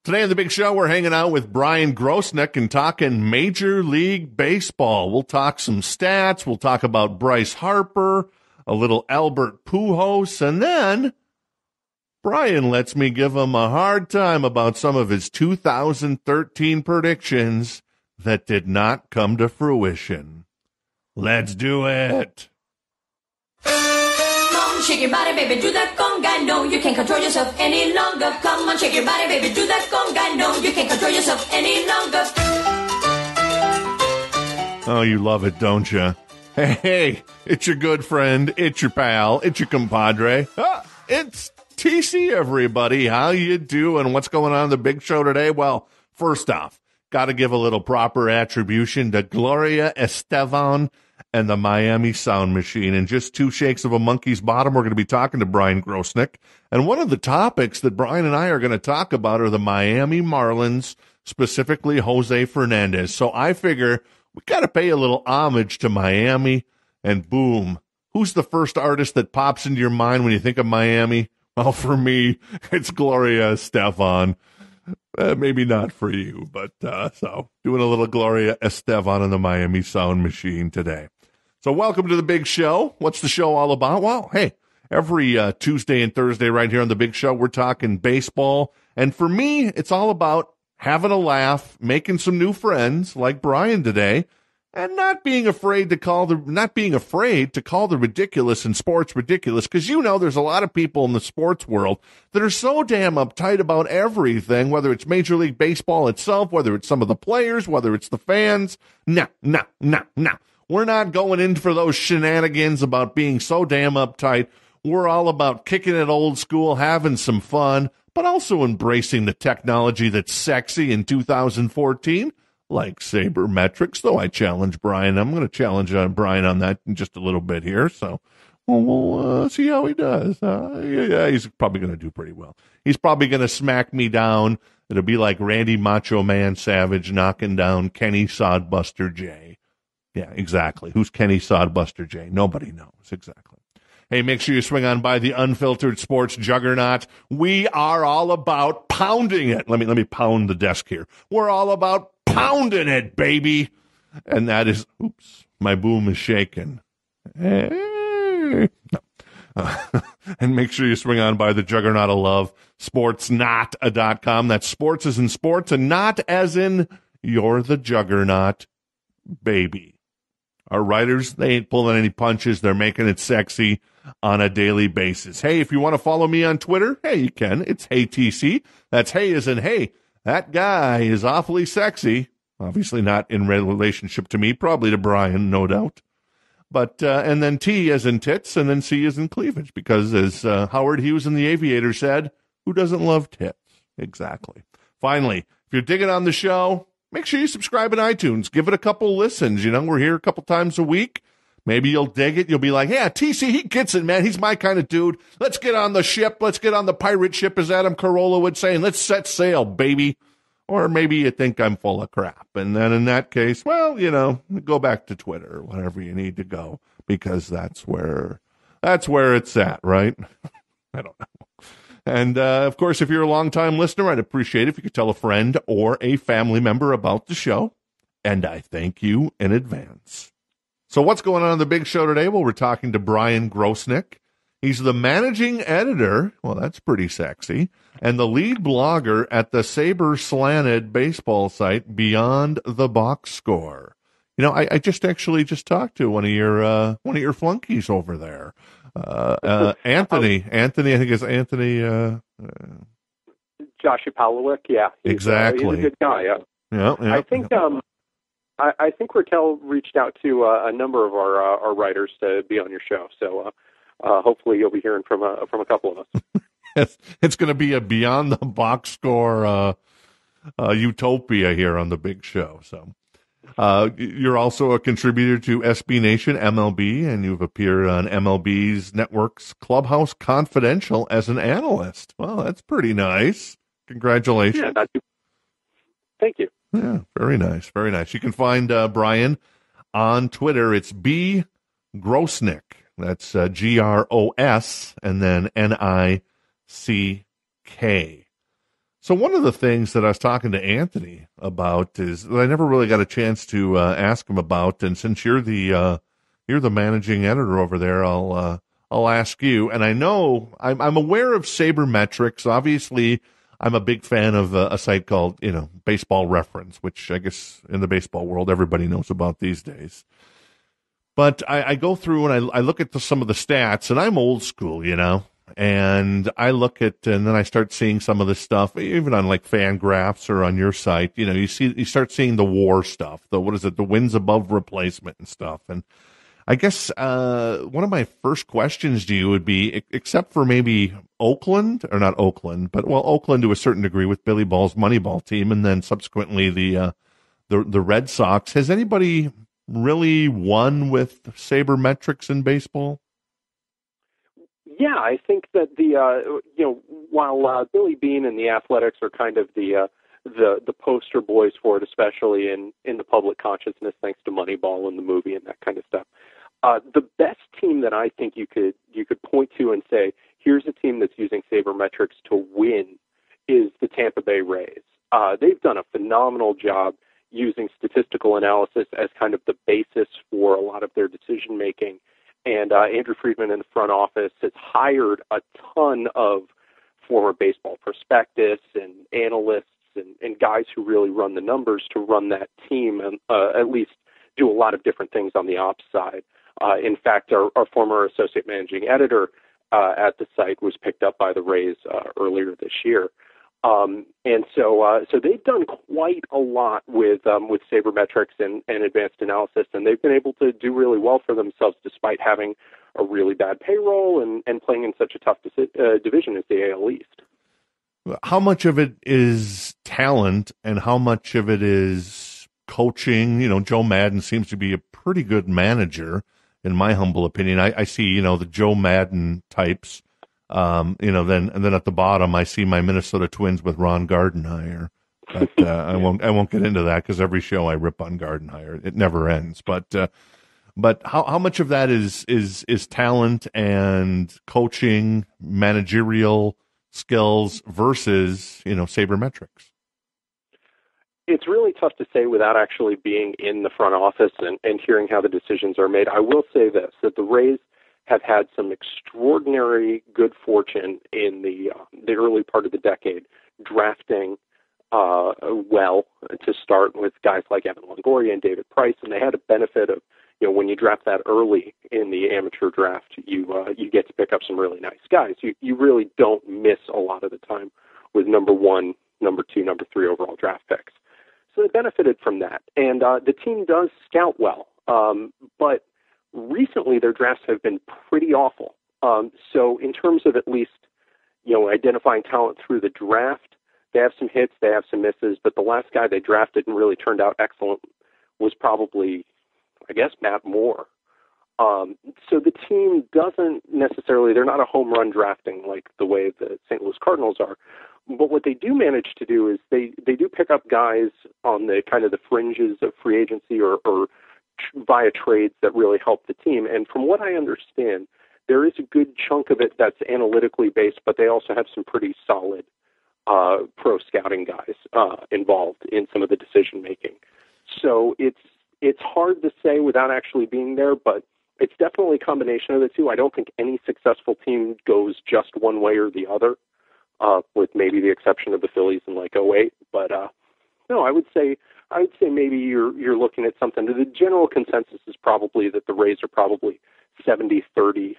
Today on the big show, we're hanging out with Bryan Grosnick and talking Major League Baseball. We'll talk some stats. We'll talk about Bryce Harper, a little Albert Pujols, and then Bryan lets me give him a hard time about some of his 2013 predictions that did not come to fruition. Let's do it. Shake your body, baby, do that conga. No, you can't control yourself any longer. Come on, shake your body, baby, do that conga. No, you can't control yourself any longer. Oh, you love it, don't you? Hey, it's your good friend, it's your pal, it's your compadre. It's TC, everybody. How you doing? What's going on in the big show today? Well, first off, got to give a little proper attribution to Gloria Estefan and the Miami Sound Machine. In just two shakes of a monkey's bottom, we're going to be talking to Bryan Grosnick. And one of the topics that Bryan and I are going to talk about are the Miami Marlins, specifically Jose Fernandez. So I figure we got to pay a little homage to Miami. And boom, who's the first artist that pops into your mind when you think of Miami? Well, for me, it's Gloria Estefan. Maybe not for you, but so doing a little Gloria Estefan and the Miami Sound Machine today. So welcome to the big show. What's the show all about? Well, hey, every Tuesday and Thursday right here on the big show, we're talking baseball. And for me, it's all about having a laugh, making some new friends like Bryan today, and not being afraid to call the ridiculous in sports ridiculous, because there's a lot of people in the sports world that are so damn uptight about everything, whether it's Major League Baseball itself, whether it's some of the players, whether it's the fans. No. We're not going in for those shenanigans about being so damn uptight. We're all about kicking it old school, having some fun, but also embracing the technology that's sexy in 2014. Like Sabermetrics, though I challenge Bryan. I'm going to challenge Bryan on that in just a little bit here. So we'll see how he does. Yeah, he's probably going to do pretty well. He's probably going to smack me down. It'll be like Randy Macho Man Savage knocking down Kenny Sodbuster J. Yeah, exactly. Who's Kenny Sodbuster J? Nobody knows. Exactly. Hey, make sure you swing on by the Unfiltered Sports Juggernaut. We are all about pounding it. Let me pound the desk here. We're all about pounding it, baby. And that is, oops, my boom is shaking. Hey. No. And make sure you swing on by the Juggernaut of Love, sportsnaut.com. That's sports as in sports and not as in you're the Juggernaut, baby. Our writers, they ain't pulling any punches. They're making it sexy on a daily basis. Hey, if you want to follow me on Twitter, hey, you can. It's HeyTC. That's hey as in hey. That guy is awfully sexy. Obviously not in relationship to me, probably to Bryan, no doubt. But, and then T as in tits, and then C as in cleavage, because as Howard Hughes in The Aviator said, who doesn't love tits? Exactly. Finally, if you're digging on the show, make sure you subscribe in iTunes. Give it a couple listens. We're here a couple times a week. Maybe you'll dig it. You'll be like, yeah, TC, he gets it, man. He's my kind of dude. Let's get on the ship. Let's get on the pirate ship, as Adam Carolla would say, and let's set sail, baby. Or maybe you think I'm full of crap. And then in that case, well, go back to Twitter or whatever you need to go, because that's where it's at, right? I don't know. And, of course, if you're a longtime listener, I'd appreciate it if you could tell a friend or a family member about the show. And I thank you in advance. So what's going on in the big show today? Well, we're talking to Bryan Grosnick. He's the managing editor, well, that's pretty sexy, and the lead blogger at the Saber slanted baseball site Beyond the Box Score. I just talked to one of your flunkies over there. Anthony, I think it's Anthony. Josh Pawlik, yeah. Exactly. He's a good guy, yeah. Yeah. I think I think Raquel reached out to a number of our writers to be on your show, so hopefully you'll be hearing from a couple of us. It's going to be a Beyond the Box Score utopia here on the big show. So you're also a contributor to SB Nation MLB, and you've appeared on MLB's network's Clubhouse Confidential as an analyst. Well, that's pretty nice. Congratulations. Yeah, thank you. Yeah, very nice, very nice. You can find Bryan on Twitter. It's B Grosnick. That's Gros and then Nick. So one of the things that I was talking to Anthony about is that I never really got a chance to ask him about, and since you're the managing editor over there, I'll ask you. And I know I'm aware of Sabermetrics. Obviously, I'm a big fan of a site called Baseball Reference, which I guess in the baseball world everybody knows about these days. But I go through and I look at some of the stats, and I'm old school, and I look at, and then I start seeing some of this stuff, even on like Fangraphs or on your site. You start seeing the WAR stuff, the wins above replacement and stuff. And I guess one of my first questions to you would be, except for maybe Oakland, or not Oakland, but Oakland to a certain degree with Billy Ball's Moneyball team, and then subsequently the Red Sox. Has anybody really won with sabermetrics in baseball? Yeah, I think that while Billy Beane and the Athletics are kind of the poster boys for it, especially in the public consciousness, thanks to Moneyball and the movie and that kind of stuff. The best team that I think you could point to and say, here's a team that's using sabermetrics to win, is the Tampa Bay Rays. They've done a phenomenal job using statistical analysis as kind of the basis for a lot of their decision making. And Andrew Friedman in the front office has hired a ton of former baseball prospectus and analysts and guys who really run the numbers to run that team and at least do a lot of different things on the ops side. In fact, our former associate managing editor at the site was picked up by the Rays earlier this year. And so they've done quite a lot with sabermetrics and advanced analysis, and they've been able to do really well for themselves despite having a really bad payroll and playing in such a tough division as the AL East. How much of it is talent and how much of it is coaching? Joe Madden seems to be a pretty good manager, in my humble opinion. I see, the Joe Madden types. Then at the bottom, I see my Minnesota Twins with Ron Gardenhire. But I won't get into that because every show I rip on Gardenhire. It never ends. But how much of that is talent and coaching, managerial skills versus sabermetrics? It's really tough to say without actually being in the front office and hearing how the decisions are made. I will say this, that the Rays have had some extraordinary good fortune in the early part of the decade, drafting well to start with guys like Evan Longoria and David Price, and they had a benefit of, when you draft that early in the amateur draft, you get to pick up some really nice guys. You really don't miss a lot of the time with number 1, number 2, number 3 overall draft picks. So they benefited from that, and the team does scout well, but recently their drafts have been pretty awful. So in terms of at least, identifying talent through the draft, they have some hits, they have some misses, but the last guy they drafted and really turned out excellent was probably, I guess, Matt Moore. So the team doesn't necessarily, they're not a home run drafting like the way the St. Louis Cardinals are. But what they do manage to do is they do pick up guys on the kind of the fringes of free agency or via trades that really help the team. And from what I understand, there is a good chunk of it that's analytically based, but they also have some pretty solid pro scouting guys involved in some of the decision making. So it's hard to say without actually being there, but it's definitely a combination of the two. I don't think any successful team goes just one way or the other, with maybe the exception of the Phillies in like 2008. But no, I would say maybe you're looking at something. The general consensus is probably that the Rays are probably 70-30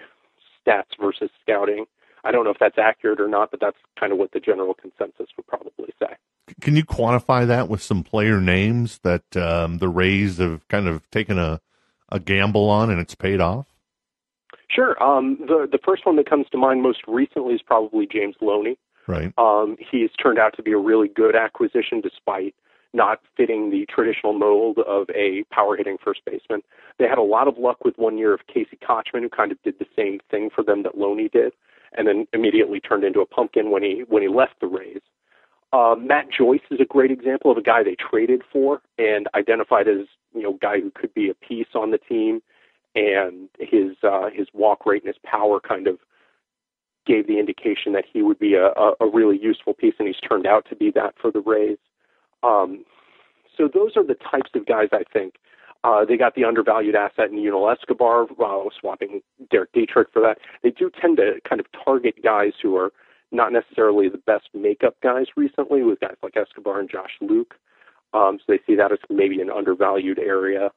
stats versus scouting. I don't know if that's accurate or not, but that's kind of what the general consensus would probably say. Can you quantify that with some player names that the Rays have kind of taken a gamble on and it's paid off? Sure. The first one that comes to mind most recently is probably James Loney. Right. He's turned out to be a really good acquisition despite not fitting the traditional mold of a power-hitting first baseman. They had a lot of luck with 1 year of Casey Kochman, who kind of did the same thing for them that Loney did, and then immediately turned into a pumpkin when he left the Rays. Matt Joyce is a great example of a guy they traded for and identified as a guy who could be a piece on the team, and his walk rate and his power kind of gave the indication that he would be a really useful piece, and he's turned out to be that for the Rays. So those are the types of guys I think. They got the undervalued asset in Unil Escobar, swapping Derek Dietrich for that. They do tend to kind of target guys who are not necessarily the best makeup guys recently, with guys like Escobar and Josh Luke. So they see that as maybe an undervalued area.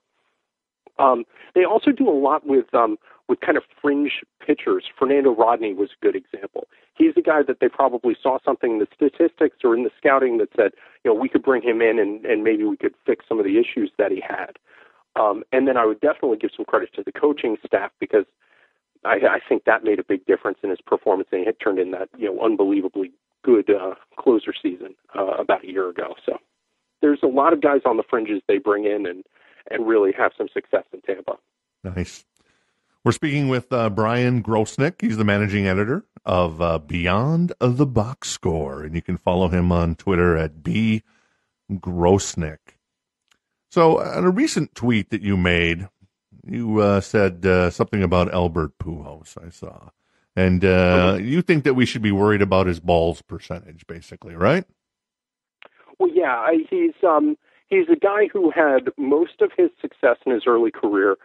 They also do a lot with kind of fringe pitchers. Fernando Rodney was a good example. He's a guy that they probably saw something in the statistics or in the scouting that said, we could bring him in and maybe we could fix some of the issues that he had. And then I would definitely give some credit to the coaching staff, because I think that made a big difference in his performance, and he had turned in that unbelievably good closer season about a year ago. So there's a lot of guys on the fringes they bring in and really have some success in Tampa. Nice. We're speaking with Bryan Grosnick. He's the managing editor of Beyond the Box Score, and you can follow him on Twitter at bgrosnick. So on a recent tweet that you made, you said something about Albert Pujols, I saw. And you think that we should be worried about his balls percentage, basically, right? Well, yeah, he's a guy who had most of his success in his early career.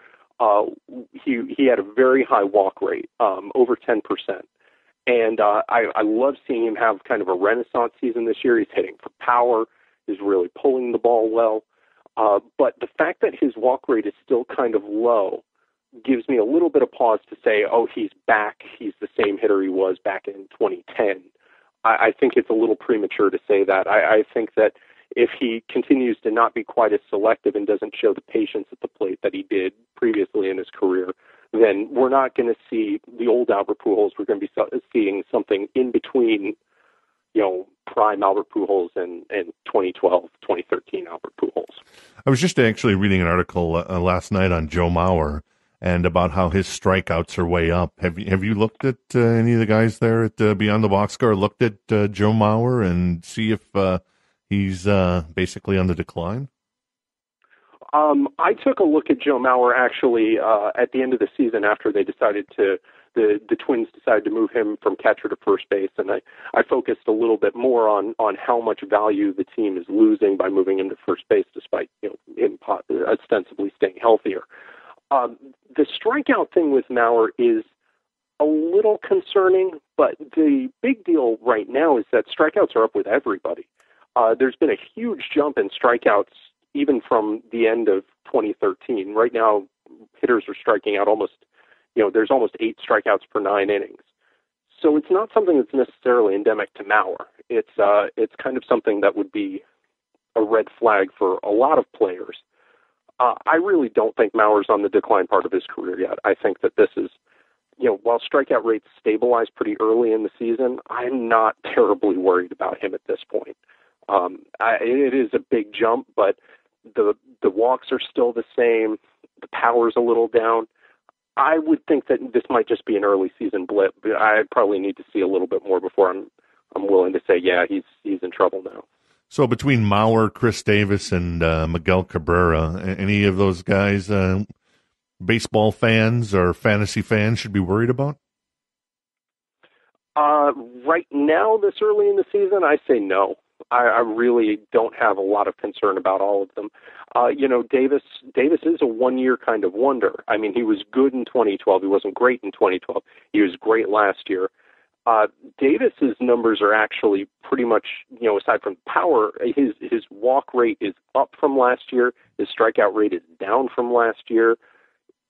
He had a very high walk rate, over 10%. And I love seeing him have kind of a renaissance season this year. He's hitting for power. He's really pulling the ball well. But the fact that his walk rate is still kind of low gives me a little bit of pause to say, he's back. He's the same hitter he was back in 2010. I think it's a little premature to say that. I think that if he continues to not be quite as selective and doesn't show the patience at the plate that he did previously in his career, then we're not going to see the old Albert Pujols. We're going to be seeing something in between, prime Albert Pujols and 2012, 2013 Albert Pujols. I was just actually reading an article last night on Joe Mauer and about how his strikeouts are way up. Have you looked at any of the guys there at Beyond the Box Score? Looked at Joe Mauer and see if he's basically on the decline? I took a look at Joe Mauer actually at the end of the season after they decided the Twins decided to move him from catcher to first base, and I focused a little bit more on how much value the team is losing by moving him to first base, despite him ostensibly staying healthier. The strikeout thing with Mauer is a little concerning, but the big deal right now is that strikeouts are up with everybody. There's been a huge jump in strikeouts even from the end of 2013. Right now, hitters are striking out there's almost 8 strikeouts per 9 innings. So it's not something that's necessarily endemic to Mauer. It's kind of something that would be a red flag for a lot of players. I really don't think Mauer's on the decline part of his career yet. I think that this is, while strikeout rates stabilize pretty early in the season, I'm not terribly worried about him at this point. It is a big jump, but the walks are still the same. The power's a little down. I would think that this might just be an early season blip, but I probably need to see a little bit more before I'm willing to say, yeah, he's in trouble now. So between Mauer, Chris Davis, and Miguel Cabrera, any of those guys baseball fans or fantasy fans should be worried about? Right now, this early in the season, I say no. I really don't have a lot of concern about all of them. Davis is a one-year kind of wonder. I mean, he was good in 2012. He wasn't great in 2012. He was great last year. Davis's numbers are actually pretty much, aside from power, his walk rate is up from last year. His strikeout rate is down from last year.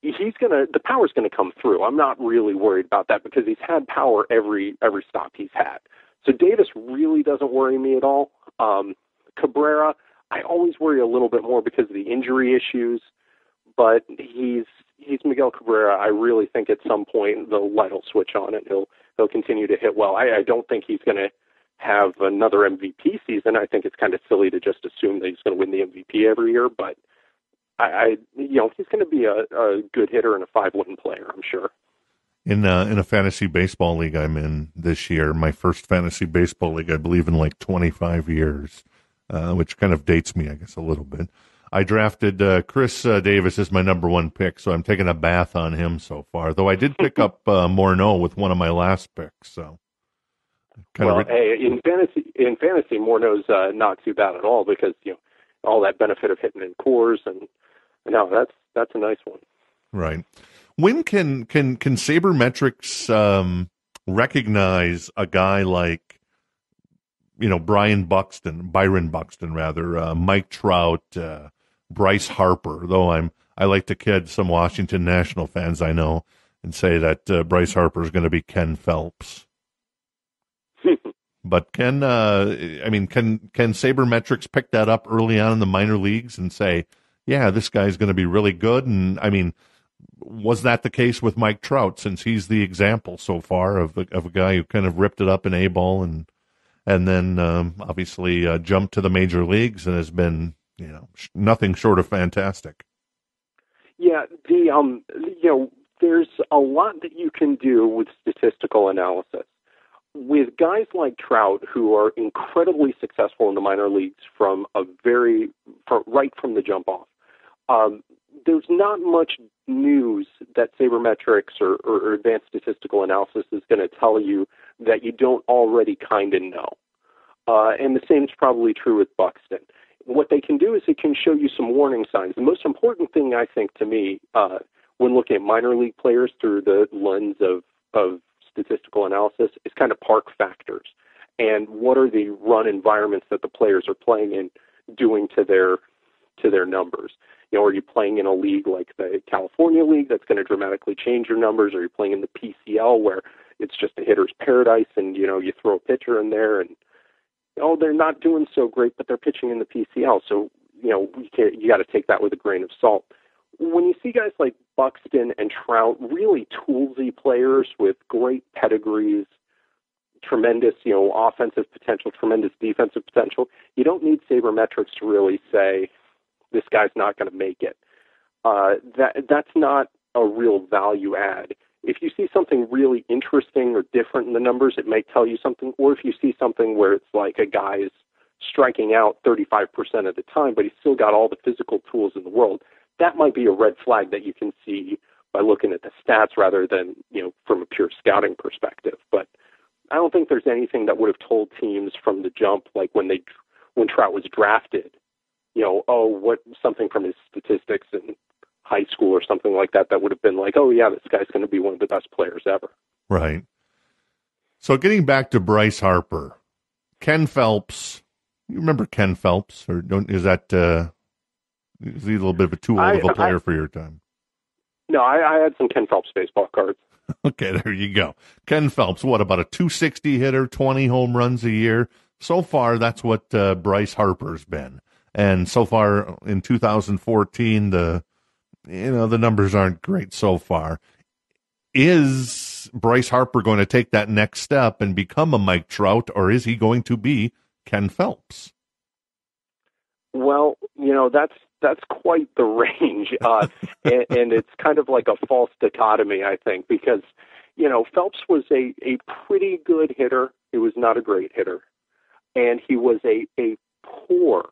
The power's gonna come through. I'm not really worried about that because he's had power every stop he's had. So Davis really doesn't worry me at all. Cabrera, I always worry a little bit more because of the injury issues, but he's Miguel Cabrera. I really think at some point the light will switch on and he'll continue to hit well. I don't think he's going to have another MVP season. I think it's kind of silly to just assume that he's going to win the MVP every year, but he's going to be a good hitter and a 5-win player, I'm sure. In a fantasy baseball league I'm in this year, my first fantasy baseball league, I believe, in like 25 years, which kind of dates me, I guess, a little bit. I drafted Chris Davis as my number one pick, so I'm taking a bath on him so far. Though I did pick up Morneau with one of my last picks. So, hey, in fantasy, Morneau's not too bad at all because all that benefit of hitting in cores, and no, that's a nice one. Right. When can Sabermetrics recognize a guy like Byron Buxton, Mike Trout, Bryce Harper? Though I like to kid some Washington National fans I know and say that Bryce Harper is going to be Ken Phelps. But can Sabermetrics pick that up early on in the minor leagues and say, yeah, this guy's going to be really good? And was that the case with Mike Trout, since he's the example so far of a guy who kind of ripped it up in A-ball and then obviously jumped to the major leagues and has been nothing short of fantastic? Yeah, there's a lot that you can do with statistical analysis. With guys like Trout, who are incredibly successful in the minor leagues right from the jump off, there's not much news that sabermetrics or advanced statistical analysis is going to tell you that you don't already kind of know. And the same is probably true with Buxton. What they can do is it can show you some warning signs. The most important thing, I think, to me, when looking at minor league players through the lens of statistical analysis, is kind of park factors. And what are the run environments that the players are playing in doing to their numbers? Are you playing in a league like the California League that's going to dramatically change your numbers? Are you playing in the PCL where it's just a hitter's paradise and, you throw a pitcher in there and, they're not doing so great, but they're pitching in the PCL. So, you got to take that with a grain of salt. When you see guys like Buxton and Trout, really toolsy players with great pedigrees, tremendous, offensive potential, tremendous defensive potential, you don't need sabermetrics to really say this guy's not going to make it. That's not a real value add. If you see something really interesting or different in the numbers, it may tell you something. Or if you see something where it's like a guy is striking out 35% of the time, but he's still got all the physical tools in the world, that might be a red flag that you can see by looking at the stats rather than, from a pure scouting perspective. But I don't think there's anything that would have told teams from the jump, like when Trout was drafted, something from his statistics in high school or something like that would have been like, oh yeah, this guy's going to be one of the best players ever. Right. So getting back to Bryce Harper, Ken Phelps, you remember Ken Phelps, or is he a little bit of too old of a player for your time? No, I had some Ken Phelps baseball cards. Okay, there you go. Ken Phelps, what, about a 260 hitter, 20 home runs a year? So far, that's what Bryce Harper's been. And so far in 2014, the numbers aren't great so far. Is Bryce Harper going to take that next step and become a Mike Trout, or is he going to be Ken Phelps? Well, that's quite the range, and it's kind of like a false dichotomy, I think, because Phelps was a pretty good hitter. He was not a great hitter, and he was a poor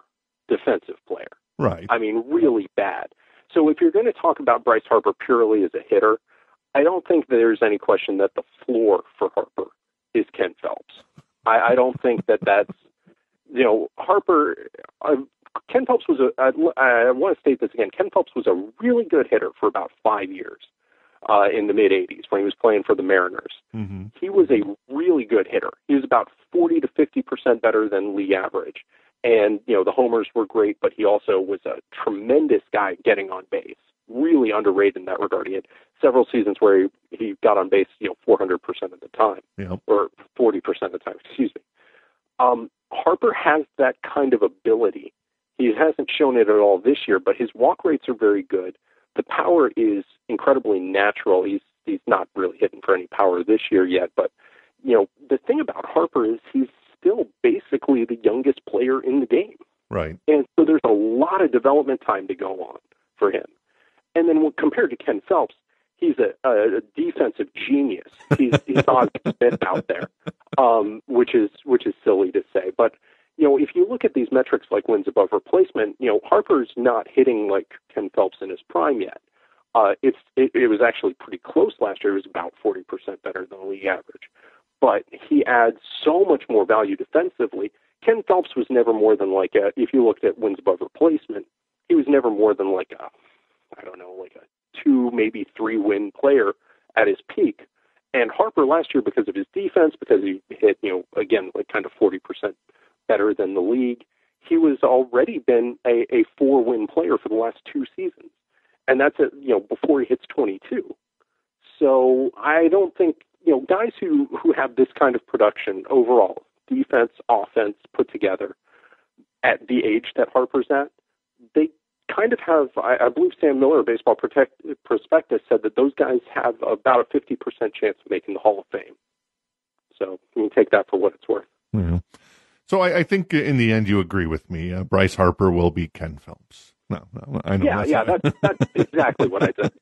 defensive player. Right. I mean, really bad. So if you're going to talk about Bryce Harper purely as a hitter, I don't think there's any question that the floor for Harper is Ken Phelps. I don't think that's, Harper, Ken Phelps was I want to state this again, Ken Phelps was a really good hitter for about 5 years in the mid-'80s when he was playing for the Mariners. Mm-hmm. He was a really good hitter. He was about 40 to 50% better than league average. And, the homers were great, but he also was a tremendous guy getting on base. Really underrated in that regard. He had several seasons where he got on base, 400% of the time, yep. Or 40% of the time, excuse me. Harper has that kind of ability. He hasn't shown it at all this year, but his walk rates are very good. The power is incredibly natural. He's not really hitting for any power this year yet, but, the thing about Harper is he's still basically the youngest player in the game. Right. And so there's a lot of development time to go on for him. And then compared to Ken Phelps, he's a defensive genius. He's Ozzie Smith out there, which is silly to say. But, if you look at these metrics like wins above replacement, Harper's not hitting like Ken Phelps in his prime yet. It was actually pretty close last year. It was about 40% better than the league average. But he adds so much more value defensively. Ken Phelps was never more than if you looked at wins above replacement, he was never more than like a 2, maybe 3 win player at his peak. And Harper last year, because of his defense, because he hit, again, like kind of 40% better than the league, he was already been a 4-win player for the last 2 seasons. And that's before he hits 22. So I don't think, guys who have this kind of production overall, defense, offense put together at the age that Harper's at, they kind of have, I believe Sam Miller, Baseball Prospectus, said that those guys have about a 50% chance of making the Hall of Fame. So you can take that for what it's worth. Yeah. So I think in the end you agree with me. Bryce Harper will be Ken Phelps. No, I know. That's exactly what I said.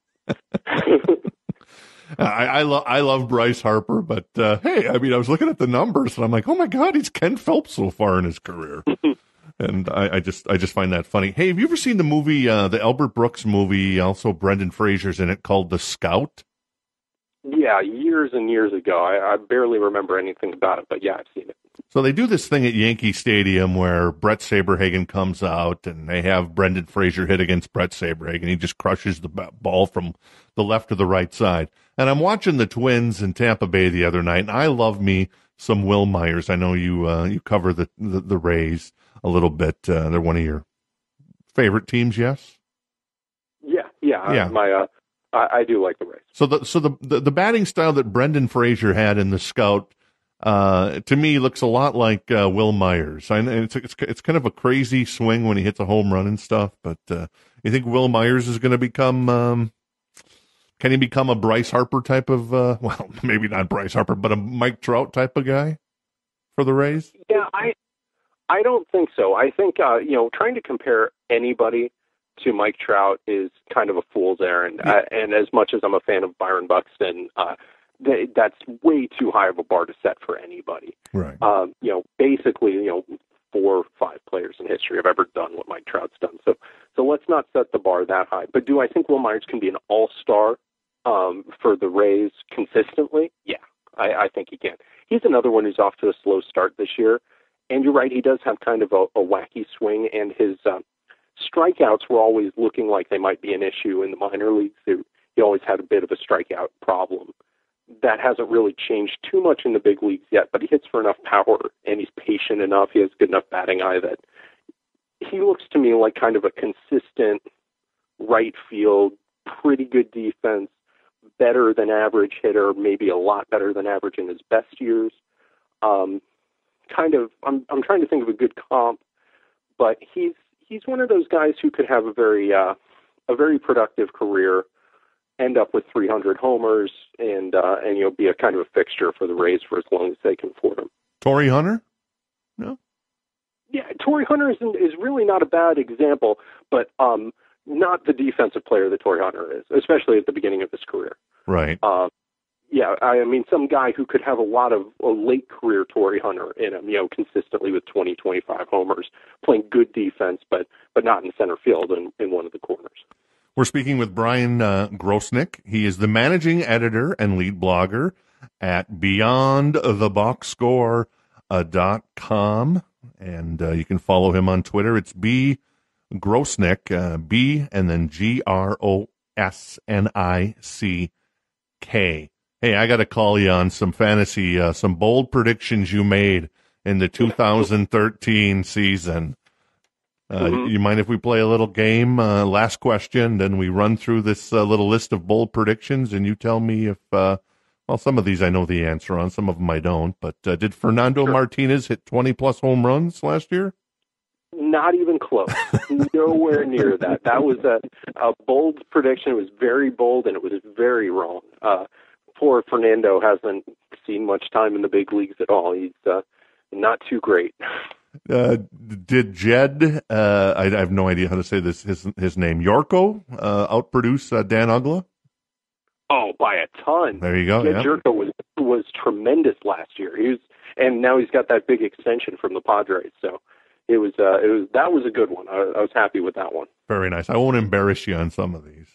I love Bryce Harper, but hey, I mean, I was looking at the numbers and I'm like, oh my God, he's Ken Phelps so far in his career. And I just find that funny. Hey, have you ever seen the movie, the Albert Brooks movie, also Brendan Fraser's in it, called The Scout? Yeah, years and years ago. I barely remember anything about it, but yeah, I've seen it. So they do this thing at Yankee Stadium where Brett Saberhagen comes out and they have Brendan Fraser hit against Brett Saberhagen. He just crushes the ball from the left to the right side. And I'm watching the Twins in Tampa Bay the other night, and I love me some Wil Myers. I know you cover the Rays a little bit. They're one of your favorite teams, yes? Yeah. I do like the Rays. So the batting style that Brendan Fraser had in The Scout, to me, looks a lot like Wil Myers. And it's kind of a crazy swing when he hits a home run and stuff. But you think Wil Myers is going to become? Can he become a Bryce Harper type of? Well, maybe not Bryce Harper, but a Mike Trout type of guy for the Rays. Yeah, I don't think so. I think trying to compare anybody to Mike Trout is kind of a fool's errand. Yeah. And as much as I'm a fan of Byron Buxton, that's way too high of a bar to set for anybody. Right. Basically, 4 or 5 players in history have ever done what Mike Trout's done. So let's not set the bar that high. But do I think Wil Myers can be an all-star for the Rays consistently? Yeah, I think he can. He's another one who's off to a slow start this year. And you're right, he does have kind of a wacky swing, and his strikeouts were always looking like they might be an issue in the minor leagues. He always had a bit of a strikeout problem. That hasn't really changed too much in the big leagues yet, but he hits for enough power, and he's patient enough. He has good enough batting eye that he looks to me like kind of a consistent right field, pretty good defense, better than average hitter, maybe a lot better than average in his best years. I'm trying to think of a good comp, but he's one of those guys who could have a very productive career, end up with 300 homers, and be a kind of a fixture for the Rays for as long as they can afford him. Torii Hunter? No. Yeah, Torii Hunter is really not a bad example, but not the defensive player that Torii Hunter is, especially at the beginning of his career. Right. Yeah, I mean, some guy who could have a lot of late career Torii Hunter in him, consistently with 20, 25 homers, playing good defense, but not in center field in one of the corners. We're speaking with Bryan Grosnick. He is the managing editor and lead blogger at BeyondTheBoxScore.com, and you can follow him on Twitter. It's B Grosnick, B and then Grosnick. Hey, I got to call you on some fantasy, some bold predictions you made in the 2013 season. You mind if we play a little game? Last question, then we run through this little list of bold predictions, and you tell me if, some of these I know the answer on, some of them I don't. But did Fernando Martinez hit 20-plus home runs last year? Not even close. Nowhere near that. That was a bold prediction. It was very bold, and it was very wrong. Poor Fernando hasn't seen much time in the big leagues at all. He's not too great. Did Jed, I have no idea how to say this, his name, Yorko, outproduce Dan Uggla? Oh, by a ton. There you go. Jed Yorko was tremendous last year. and now he's got that big extension from the Padres. So that was a good one. I was happy with that one. Very nice. I won't embarrass you on some of these.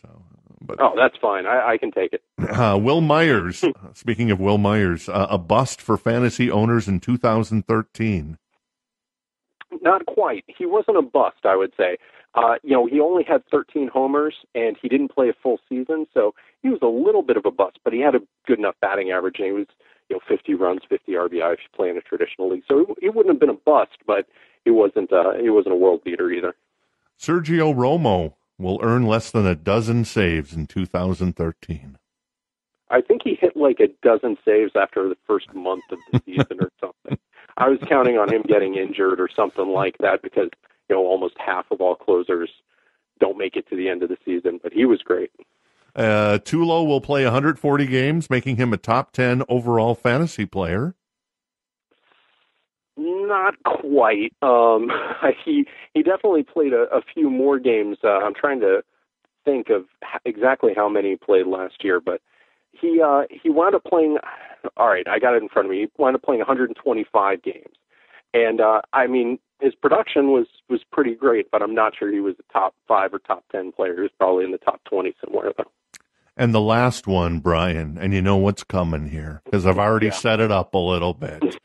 But that's fine. I can take it. Wil Myers. Speaking of Wil Myers, a bust for fantasy owners in 2013. Not quite. He wasn't a bust, I would say. He only had 13 homers, and he didn't play a full season, so he was a little bit of a bust, but he had a good enough batting average, and he was 50 runs, 50 RBI if you play in a traditional league. So he wouldn't have been a bust, but he wasn't a world beater either. Sergio Romo will earn less than a dozen saves in 2013. I think he hit like a dozen saves after the first month of the season or something. I was counting on him getting injured or something like that because, almost half of all closers don't make it to the end of the season, but he was great. Tulo will play 140 games, making him a top 10 overall fantasy player. Not quite. He definitely played a few more games. I'm trying to think of exactly how many he played last year, but he wound up playing. All right, I got it in front of me. He wound up playing 125 games, and his production was pretty great. But I'm not sure he was a top 5 or top 10 player. He was probably in the top 20 somewhere though. And the last one, Brian, and you know what's coming here because I've already set it up a little bit.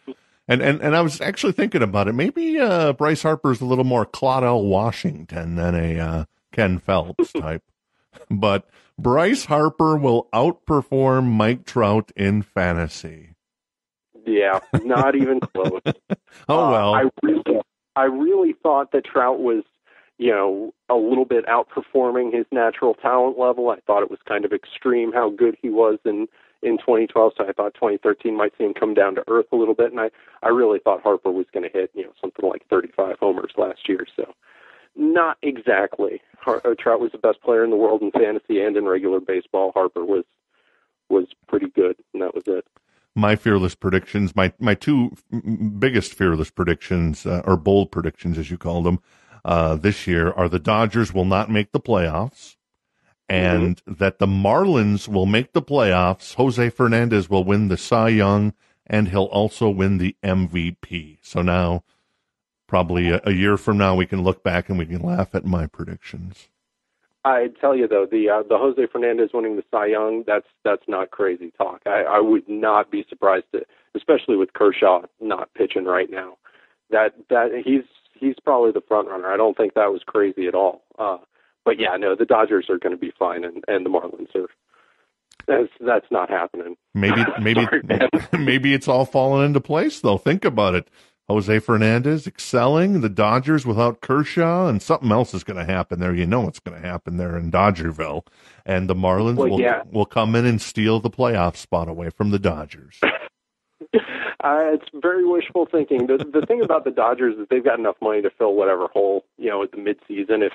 And I was actually thinking about it. Maybe Bryce Harper's a little more Claudel Washington than a Ken Phelps type. But Bryce Harper will outperform Mike Trout in fantasy. Yeah, not even close. Oh, well. I really thought that Trout was, a little bit outperforming his natural talent level. I thought it was kind of extreme how good he was in 2012, so I thought 2013 might see him come down to earth a little bit, and I really thought Harper was going to hit, something like 35 homers last year, so not exactly. Trout was the best player in the world in fantasy and in regular baseball. Harper was pretty good, and that was it. My fearless predictions, my two biggest fearless predictions, or bold predictions as you call them, this year are the Dodgers will not make the playoffs, and that the Marlins will make the playoffs. Jose Fernandez will win the Cy Young, and he'll also win the MVP. So now, probably a year from now, we can look back and we can laugh at my predictions. I tell you though, the Jose Fernandez winning the Cy Young, that's not crazy talk. I would not be surprised especially with Kershaw not pitching right now. That he's probably the front runner. I don't think that was crazy at all. But yeah, no, the Dodgers are going to be fine, and the Marlins are. That's not happening. Maybe Sorry, maybe it's all fallen into place though. Think about it. Jose Fernandez excelling, the Dodgers without Kershaw, and something else is going to happen there. You know what's going to happen there in Dodgerville. And the Marlins will come in and steal the playoff spot away from the Dodgers. It's very wishful thinking. The thing about the Dodgers is they've got enough money to fill whatever hole, at the midseason if,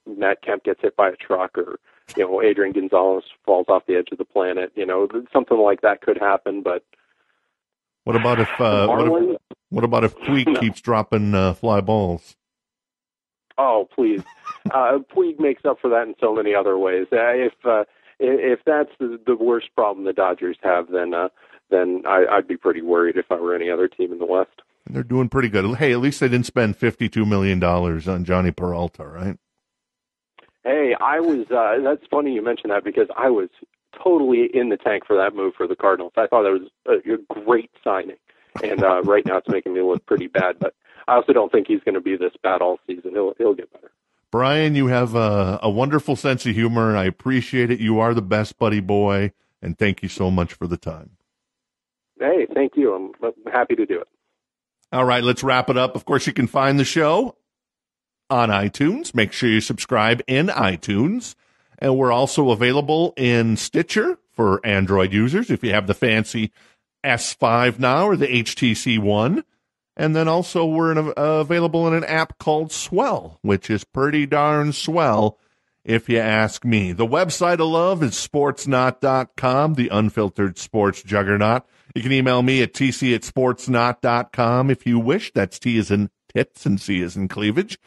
Matt Kemp gets hit by a truck or, Adrian Gonzalez falls off the edge of the planet. Something like that could happen, but what about if Puig keeps dropping fly balls? Oh, please! Puig makes up for that in so many other ways. If that's the worst problem the Dodgers have, then I'd be pretty worried if I were any other team in the West. And they're doing pretty good. Hey, at least they didn't spend $52 million on Johnny Peralta, right? Hey, I was. That's funny you mentioned that because I was totally in the tank for that move for the Cardinals. I thought that was a great signing, and right now it's making me look pretty bad. But I also don't think he's going to be this bad all season. He'll get better. Brian, you have a wonderful sense of humor, and I appreciate it. You are the best buddy boy, and thank you so much for the time. Hey, thank you. I'm happy to do it. All right, let's wrap it up. Of course, you can find the show on iTunes. Make sure you subscribe in iTunes. And we're also available in Stitcher for Android users if you have the fancy S5 now or the HTC One. And then also we're available in an app called Swell, which is pretty darn swell if you ask me. The website I love is sportsnaut.com, the unfiltered sports juggernaut. You can email me at tc@sportsnaut.com if you wish. That's T as in tits and C as in cleavage.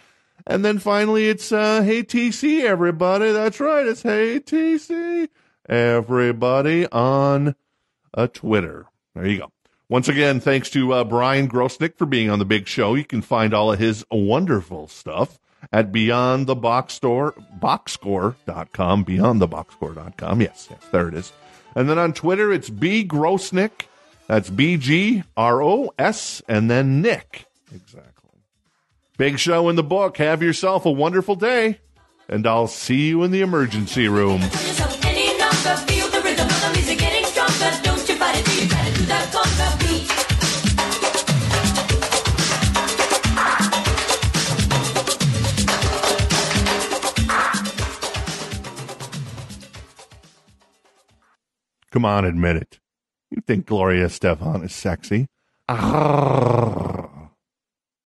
And then finally, it's Hey TC, everybody. That's right. It's Hey TC, everybody on Twitter. There you go. Once again, thanks to Bryan Grosnick for being on the big show. You can find all of his wonderful stuff at boxscore.com, beyondtheboxscore.com. Yes, there it is. And then on Twitter, it's B Grosnick. That's BGROS, and then Nick. Exactly. Big show in the book. Have yourself a wonderful day, and I'll see you in the emergency room. Come on, admit it. You think Gloria Estefan is sexy? Arrgh.